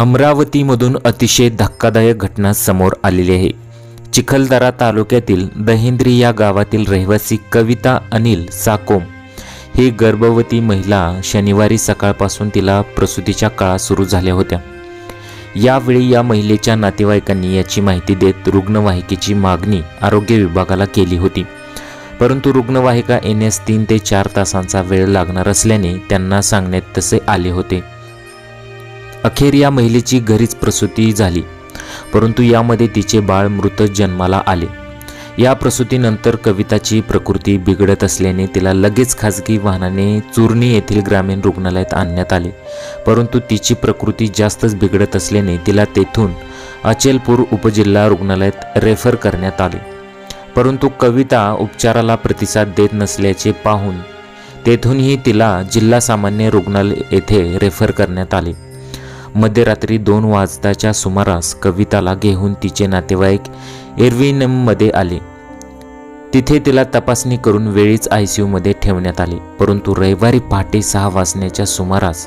अमरावतीमधून अतिशय धक्कादायक घटना समोर आलेली आहे। चिखलदरा तालुक्यातील दहिंद्री या गावातील रहिवासी कविता अनिल साकोम ही गर्भवती महिला शनिवारी सकाळपासून तिला प्रसूतीच्या काळात सुरू झाल्या होत्या। यावेळी या महिलेच्या नातेवाईकांनी याची माहिती देत रुग्णवाहिकेची मागणी आरोग्य विभागाला केली होती, परंतु रुग्णवाहिका येण्यास 3 ते 4 तासांचा वेळ लागणार असल्याने त्यांना सांगण्यात तसे आले होते। अखेर या महिलेची घरीच प्रसूती झाली, परंतु यामध्ये तिचे बाळ मृत जन्माला आले। या प्रसूतीनंतर कविताची प्रकृती बिघडत असल्याने तिला लगेच खासगी वाहनाने चूर्णी येथील ग्रामीण रुग्णालयात आणण्यात आले, परंतु तिची प्रकृती जास्तच बिघडत असल्याने तिला तेथून अचलपूर उपजिल्हा रुग्णालयात रेफर करण्यात आले। परंतु कविता उपचाराला प्रतिसाद देत नसल्याचे पाहून तेथूनही तिला जिल्हा सामान्य रुग्णालय येथे रेफर करण्यात आले। मध्यरात्री 2 वाजताच्या सुमारास कविताला घेऊन तिचे नातेवाईक एरविनमध्ये आले। तिथे तिला तपासणी करून वेळीच ICUमध्ये ठेवण्यात आले, परंतु रविवारी पहाटे 6 वाजण्याच्या सुमारास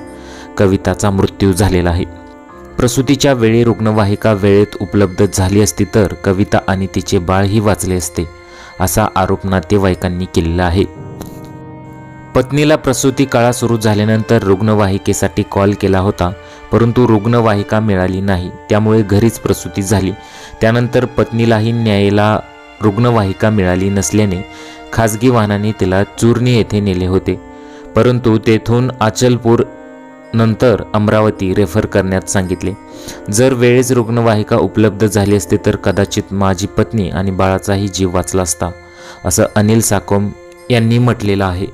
कविताचा मृत्यू झालेला आहे। प्रसूतीच्या वेळी रुग्णवाहिका वेळेत उपलब्ध झाली असती तर कविता आणि तिचे बाळही वाचले असते, असा आरोप नातेवाईकांनी केलेला आहे। पत्नीला प्रसूती काळ सुरू झाल्यानंतर रुग्णवाहिकेसाठी कॉल केला होता, परंतु रुग्णवाहिका मिळाली नाही, त्यामुळे घरीच प्रसूती झाली। त्यानंतर पत्नीलाही न्यायला रुग्णवाहिका मिळाली नसल्याने खासगी वाहनाने तिला चूर्णी येथे नेले होते, परंतु तेथून अचलपूर नंतर अमरावती रेफर करण्यात सांगितले। जर वेळेस रुग्णवाहिका उपलब्ध झाली असती तर कदाचित माझी पत्नी आणि बाळाचाही जीव वाचला असता, असं अनिल साकोम यांनी म्हटलेलं आहे।